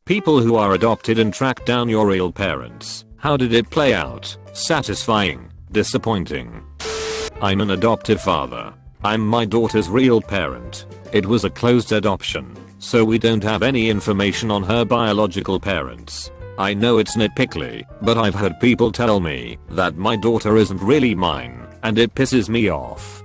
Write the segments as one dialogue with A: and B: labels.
A: People who are adopted and track down your real parents. How did it play out? Satisfying? Disappointing? I'm an adoptive father. I'm my daughter's real parent. It was a closed adoption, so we don't have any information on her biological parents. I know it's nitpicky, but I've heard people tell me that my daughter isn't really mine, and it pisses me off.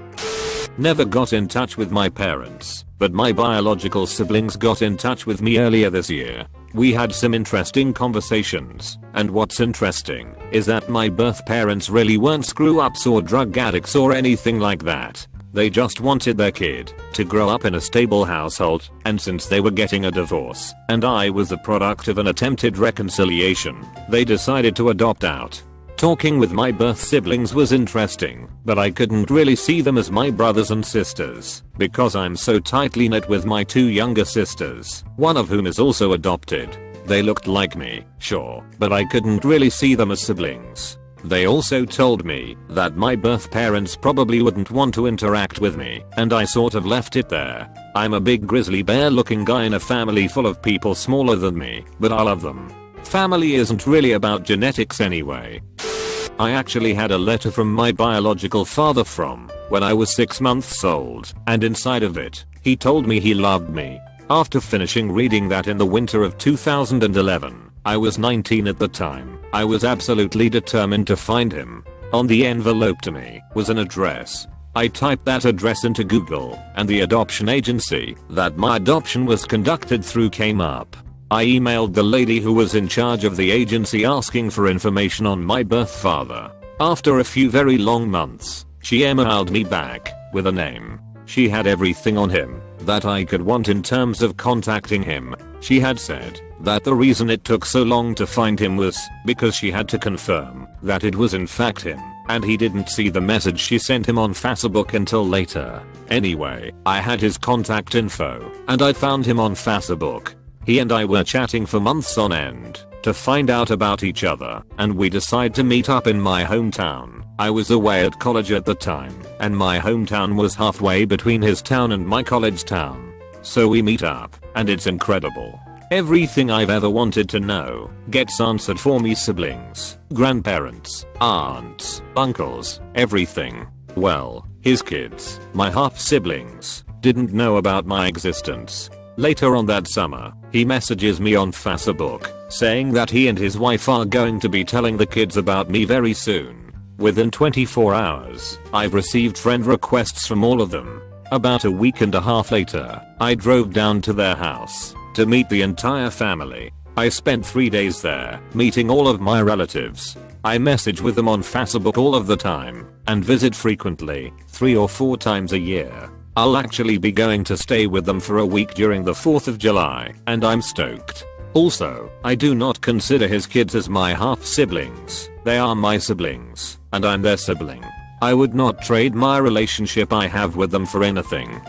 A: Never got in touch with my parents, but my biological siblings got in touch with me earlier this year. We had some interesting conversations, and what's interesting is that my birth parents really weren't screw-ups or drug addicts or anything like that. They just wanted their kid to grow up in a stable household, and since they were getting a divorce, and I was the product of an attempted reconciliation, they decided to adopt out. Talking with my birth siblings was interesting, but I couldn't really see them as my brothers and sisters, because I'm so tightly knit with my 2 younger sisters, one of whom is also adopted. They looked like me, sure, but I couldn't really see them as siblings. They also told me that my birth parents probably wouldn't want to interact with me, and I sort of left it there. I'm a big grizzly bear looking guy in a family full of people smaller than me, but I love them. Family isn't really about genetics anyway. I actually had a letter from my biological father from when I was 6 months old, and inside of it, he told me he loved me. After finishing reading that in the winter of 2011, I was 19 at the time. I was absolutely determined to find him. On the envelope to me was an address. I typed that address into Google, and the adoption agency that my adoption was conducted through came up. I emailed the lady who was in charge of the agency asking for information on my birth father. After a few very long months, she emailed me back with a name. She had everything on him that I could want in terms of contacting him. She had said that the reason it took so long to find him was because she had to confirm that it was in fact him, and he didn't see the message she sent him on Facebook until later. Anyway, I had his contact info, and I found him on Facebook. He and I were chatting for months on end to find out about each other, and we decided to meet up in my hometown. I was away at college at the time, and my hometown was halfway between his town and my college town. So we meet up, and it's incredible. Everything I've ever wanted to know gets answered for me: siblings, grandparents, aunts, uncles, everything. Well, his kids, my half-siblings, didn't know about my existence. Later on that summer, he messages me on Facebook, saying that he and his wife are going to be telling the kids about me very soon. Within 24 hours, I've received friend requests from all of them. About a week and a half later, I drove down to their house to meet the entire family. I spent 3 days there, meeting all of my relatives. I message with them on Facebook all of the time, and visit frequently, 3 or 4 times a year. I'll actually be going to stay with them for a week during the 4th of July, and I'm stoked. Also, I do not consider his kids as my half-siblings. They are my siblings, and I'm their sibling. I would not trade my relationship I have with them for anything.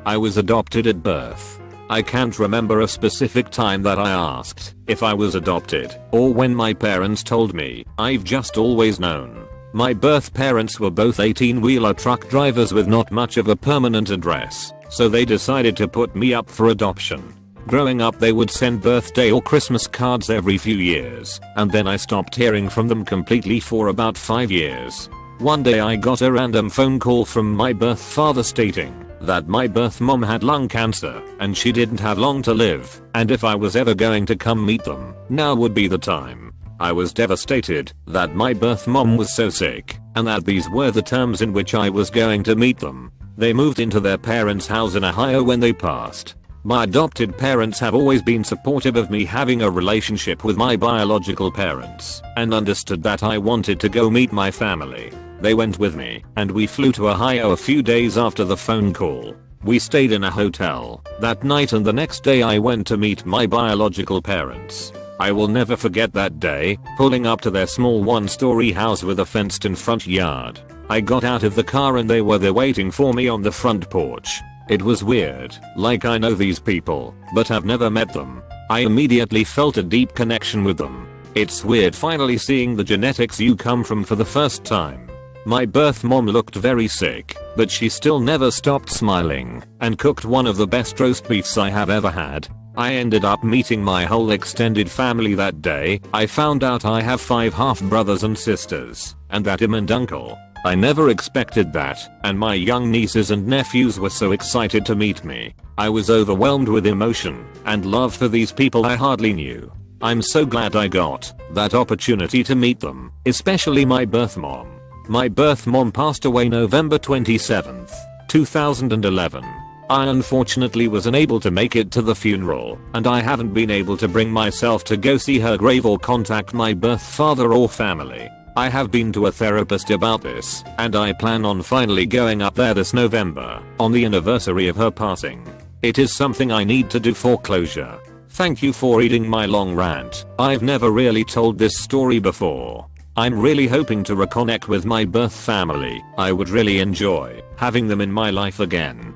A: I was adopted at birth. I can't remember a specific time that I asked if I was adopted, or when my parents told me. I've just always known. My birth parents were both 18-wheeler truck drivers with not much of a permanent address, so they decided to put me up for adoption. Growing up, they would send birthday or Christmas cards every few years, and then I stopped hearing from them completely for about 5 years. One day I got a random phone call from my birth father stating that my birth mom had lung cancer and she didn't have long to live, and if I was ever going to come meet them, now would be the time. I was devastated that my birth mom was so sick, and that these were the terms in which I was going to meet them. They moved into their parents' house in Ohio when they passed. My adopted parents have always been supportive of me having a relationship with my biological parents, and understood that I wanted to go meet my family. They went with me, and we flew to Ohio a few days after the phone call. We stayed in a hotel that night, and the next day I went to meet my biological parents. I will never forget that day, pulling up to their small one-story house with a fenced-in front yard. I got out of the car and they were there waiting for me on the front porch. It was weird, like I know these people, but have never met them. I immediately felt a deep connection with them. It's weird finally seeing the genetics you come from for the first time. My birth mom looked very sick, but she still never stopped smiling, and cooked one of the best roast beefs I have ever had. I ended up meeting my whole extended family that day. I found out I have 5 half brothers and sisters, and that I'm and uncle. I never expected that, and my young nieces and nephews were so excited to meet me. I was overwhelmed with emotion and love for these people I hardly knew. I'm so glad I got that opportunity to meet them, especially my birth mom. My birth mom passed away November 27th, 2011. I unfortunately was unable to make it to the funeral, and I haven't been able to bring myself to go see her grave or contact my birth father or family. I have been to a therapist about this, and I plan on finally going up there this November, on the anniversary of her passing. It is something I need to do for closure. Thank you for reading my long rant. I've never really told this story before. I'm really hoping to reconnect with my birth family. I would really enjoy having them in my life again.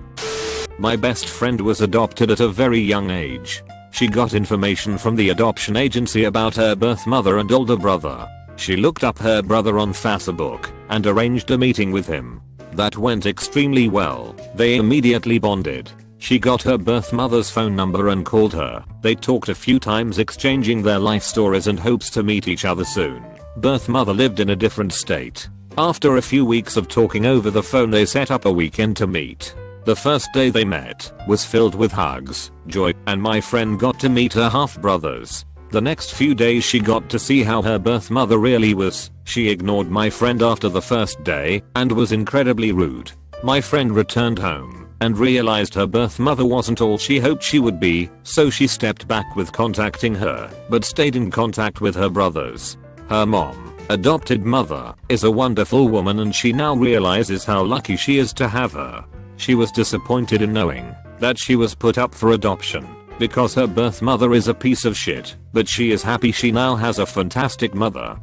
A: My best friend was adopted at a very young age. She got information from the adoption agency about her birth mother and older brother. She looked up her brother on Facebook and arranged a meeting with him. That went extremely well. They immediately bonded. She got her birth mother's phone number and called her. They talked a few times, exchanging their life stories and hopes to meet each other soon. Birth mother lived in a different state. After a few weeks of talking over the phone, they set up a weekend to meet. The first day they met was filled with hugs, joy, and my friend got to meet her half brothers. The next few days she got to see how her birth mother really was. She ignored my friend after the first day and was incredibly rude. My friend returned home and realized her birth mother wasn't all she hoped she would be, so she stepped back with contacting her, but stayed in contact with her brothers. Her mom, adopted mother, is a wonderful woman, and she now realizes how lucky she is to have her. She was disappointed in knowing that she was put up for adoption because her birth mother is a piece of shit, but she is happy she now has a fantastic mother.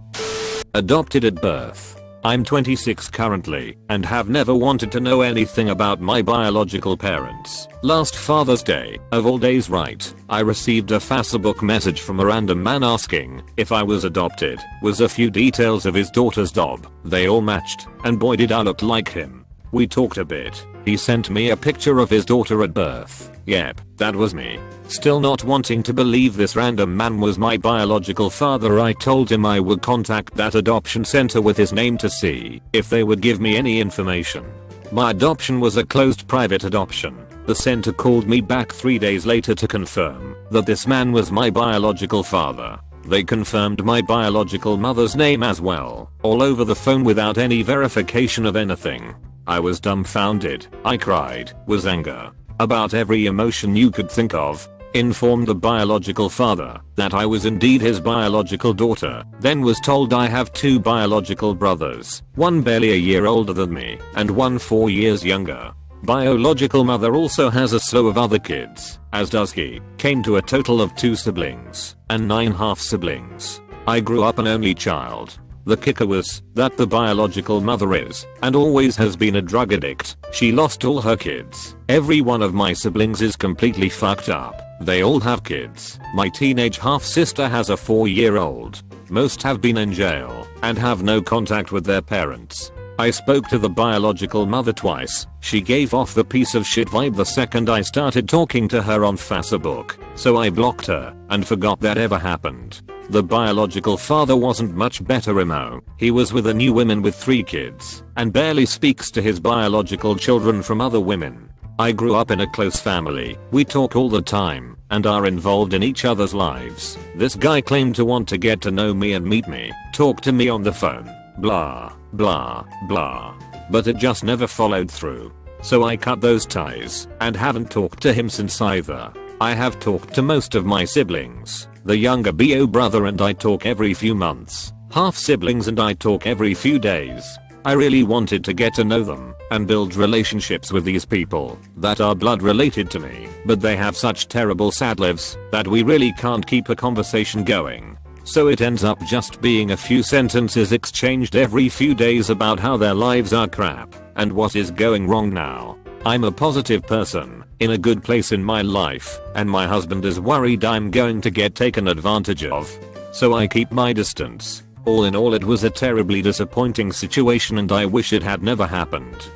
A: Adopted at birth. I'm 26 currently and have never wanted to know anything about my biological parents. Last Father's Day, of all days, right, I received a Facebook message from a random man asking if I was adopted, was a few details of his daughter's dog. They all matched, and boy did I look like him. We talked a bit. He sent me a picture of his daughter at birth. Yep, that was me. Still not wanting to believe this random man was my biological father, I told him I would contact that adoption center with his name to see if they would give me any information. My adoption was a closed private adoption. The center called me back 3 days later to confirm that this man was my biological father. They confirmed my biological mother's name as well, all over the phone without any verification of anything. I was dumbfounded. I cried, was anger, about every emotion you could think of, informed the biological father that I was indeed his biological daughter, then was told I have 2 biological brothers, one barely a year older than me, and one 4 years younger. Biological mother also has a slew of other kids, as does he. Came to a total of 2 siblings, and 9 half siblings. I grew up an only child. The kicker was that the biological mother is, and always has been, a drug addict. She lost all her kids. Every one of my siblings is completely fucked up. They all have kids. My teenage half sister has a 4-year-old. Most have been in jail and have no contact with their parents. I spoke to the biological mother twice. She gave off the piece of shit vibe the second I started talking to her on Facebook, so I blocked her and forgot that ever happened. The biological father wasn't much better emo. He was with a new woman with 3 kids and barely speaks to his biological children from other women. I grew up in a close family. We talk all the time and are involved in each other's lives. This guy claimed to want to get to know me and meet me, talk to me on the phone, blah, blah, blah. But it just never followed through. So I cut those ties and haven't talked to him since either. I have talked to most of my siblings. The younger BO brother and I talk every few months. Half siblings and I talk every few days. I really wanted to get to know them and build relationships with these people that are blood related to me, but they have such terrible sad lives that we really can't keep a conversation going. So it ends up just being a few sentences exchanged every few days about how their lives are crap and what is going wrong now. I'm a positive person, in a good place in my life, and my husband is worried I'm going to get taken advantage of. So I keep my distance. All in all, it was a terribly disappointing situation and I wish it had never happened.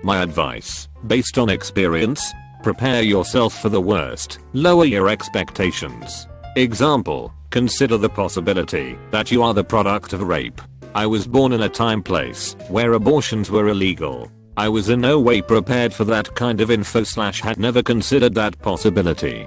A: My advice, based on experience, Prepare yourself for the worst. Lower your expectations. Example, consider the possibility that you are the product of rape. I was born in a time-place where abortions were illegal. I was in no way prepared for that kind of info / had never considered that possibility.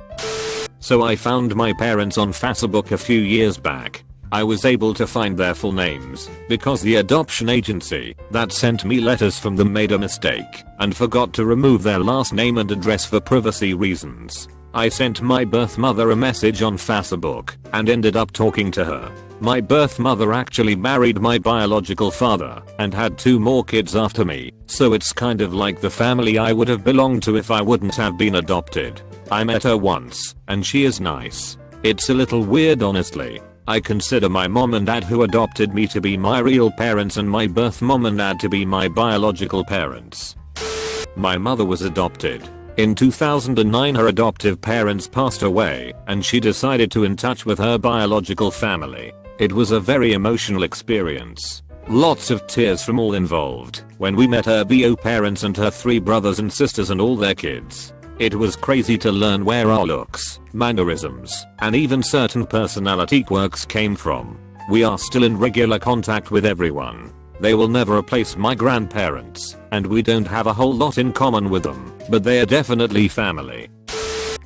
A: So I found my parents on Facebook a few years back. I was able to find their full names because the adoption agency that sent me letters from them made a mistake and forgot to remove their last name and address for privacy reasons. I sent my birth mother a message on Facebook and ended up talking to her. My birth mother actually married my biological father and had 2 more kids after me, so it's kind of like the family I would have belonged to if I wouldn't have been adopted. I met her once, and she is nice. It's a little weird honestly. I consider my mom and dad who adopted me to be my real parents and my birth mom and dad to be my biological parents. My mother was adopted. In 2009 her adoptive parents passed away and she decided to in touch with her biological family. It was a very emotional experience. Lots of tears from all involved when we met her bio parents and her 3 brothers and sisters and all their kids. It was crazy to learn where our looks, mannerisms, and even certain personality quirks came from. We are still in regular contact with everyone. They will never replace my grandparents, and we don't have a whole lot in common with them, but they are definitely family.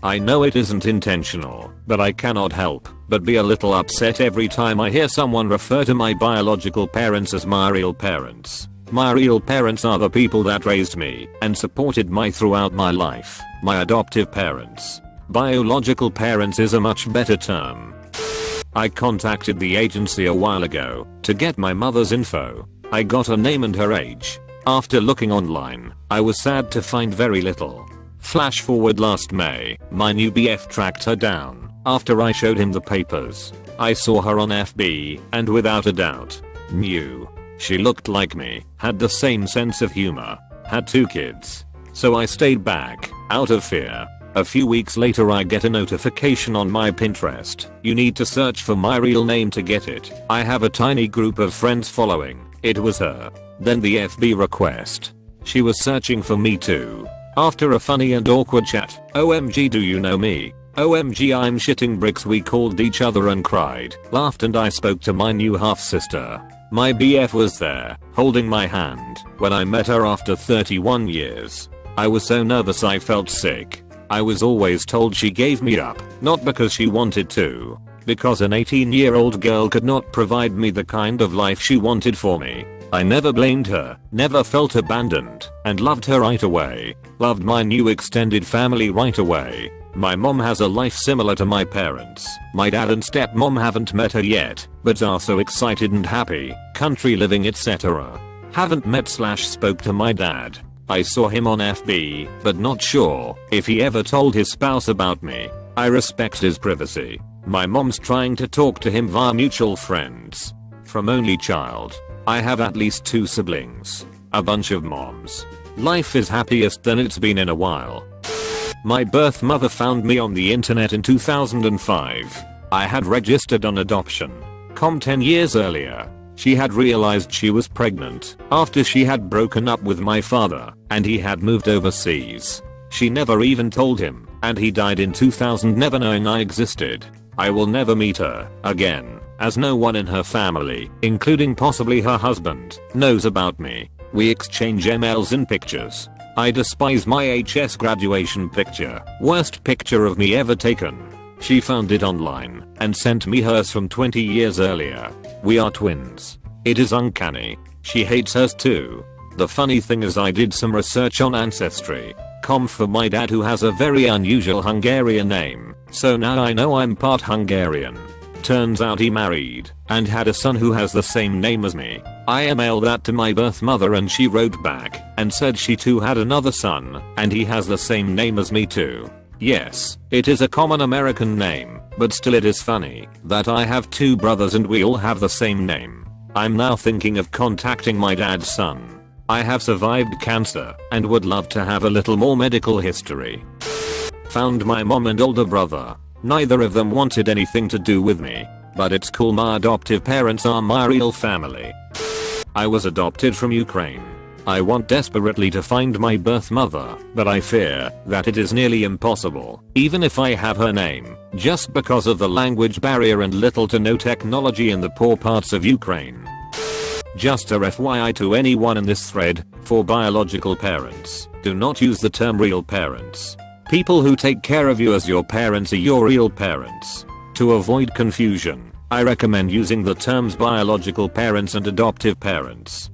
A: I know it isn't intentional, but I cannot help but be a little upset every time I hear someone refer to my biological parents as my real parents. My real parents are the people that raised me and supported me throughout my life. My adoptive parents. Biological parents is a much better term. I contacted the agency a while ago to get my mother's info. I got her name and her age. After looking online, I was sad to find very little. Flash forward last May, my new BF tracked her down after I showed him the papers. I saw her on FB and without a doubt knew. She looked like me, had the same sense of humor, had 2 kids. So I stayed back, out of fear. A few weeks later I get a notification on my Pinterest. You need to search for my real name to get it. I have a tiny group of friends following. It was her. Then the FB request. She was searching for me too. After a funny and awkward chat, OMG do you know me? OMG I'm shitting bricks. We called each other and cried, laughed, and I spoke to my new half sister. My BF was there, holding my hand, when I met her after 31 years. I was so nervous I felt sick. I was always told she gave me up, not because she wanted to, because an 18-year-old girl could not provide me the kind of life she wanted for me. I never blamed her, never felt abandoned, and loved her right away. Loved my new extended family right away. My mom has a life similar to my parents. My dad and stepmom haven't met her yet, but are so excited and happy, country living etc. Haven't met / spoke to my dad. I saw him on FB, but not sure if he ever told his spouse about me. I respect his privacy. My mom's trying to talk to him via mutual friends. From only child. I have at least 2 siblings. A bunch of moms. Life is happiest than it's been in a while. My birth mother found me on the internet in 2005. I had registered on adoption.com 10 years earlier. She had realized she was pregnant after she had broken up with my father and he had moved overseas. She never even told him, and he died in 2000 never knowing I existed. I will never meet her again, as no one in her family, including possibly her husband, knows about me. We exchange emails and pictures. I despise my HS graduation picture. Worst picture of me ever taken. She found it online and sent me hers from 20 years earlier. We are twins. It is uncanny. She hates hers too. The funny thing is I did some research on Ancestry.com for my dad who has a very unusual Hungarian name, so now I know I'm part Hungarian. Turns out he married and had a son who has the same name as me. I emailed that to my birth mother and she wrote back and said she too had another son and he has the same name as me too. Yes, it is a common American name, but still it is funny that I have 2 brothers and we all have the same name. I'm now thinking of contacting my dad's son. I have survived cancer and would love to have a little more medical history. Found my mom and older brother. Neither of them wanted anything to do with me, but it's cool my adoptive parents are my real family. I was adopted from Ukraine. I want desperately to find my birth mother, but I fear that it is nearly impossible, even if I have her name, just because of the language barrier and little to no technology in the poor parts of Ukraine. Just a FYI to anyone in this thread, for biological parents, do not use the term real parents. People who take care of you as your parents are your real parents. To avoid confusion, I recommend using the terms biological parents and adoptive parents.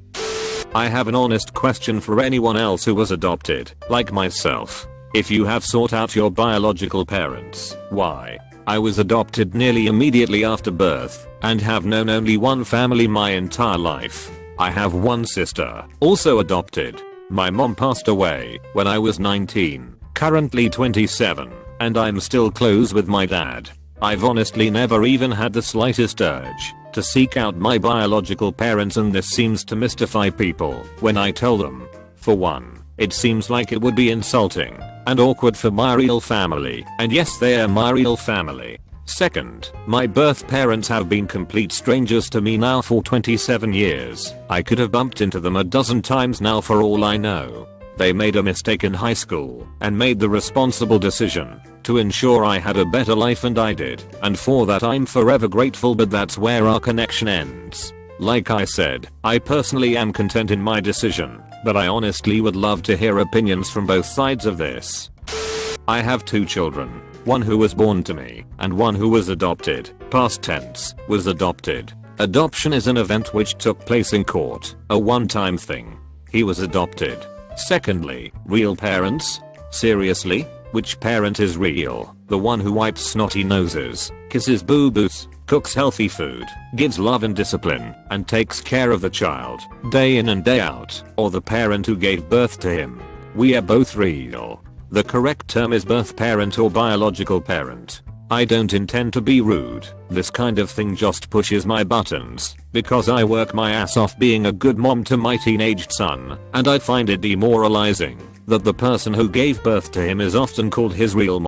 A: I have an honest question for anyone else who was adopted, like myself. If you have sought out your biological parents, why? I was adopted nearly immediately after birth, and have known only one family my entire life. I have one sister, also adopted. My mom passed away when I was 19, currently 27, and I'm still close with my dad. I've honestly never even had the slightest urge to seek out my biological parents, and this seems to mystify people when I tell them. For one, it seems like it would be insulting and awkward for my real family, and yes, they are my real family. Second, my birth parents have been complete strangers to me now for 27 years. I could have bumped into them a dozen times now for all I know. They made a mistake in high school and made the responsible decision to ensure I had a better life, and I did, and for that I'm forever grateful, but that's where our connection ends. Like I said, I personally am content in my decision, but I honestly would love to hear opinions from both sides of this. I have 2 children, one who was born to me, and one who was adopted. Past tense, was adopted. Adoption is an event which took place in court, a one-time thing. He was adopted. Secondly, real parents? Seriously? Which parent is real? The one who wipes snotty noses, kisses boo-boos, cooks healthy food, gives love and discipline, and takes care of the child, day in and day out, or the parent who gave birth to him? We are both real. The correct term is birth parent or biological parent. I don't intend to be rude, this kind of thing just pushes my buttons, because I work my ass off being a good mom to my teenaged son, and I find it demoralizing that the person who gave birth to him is often called his real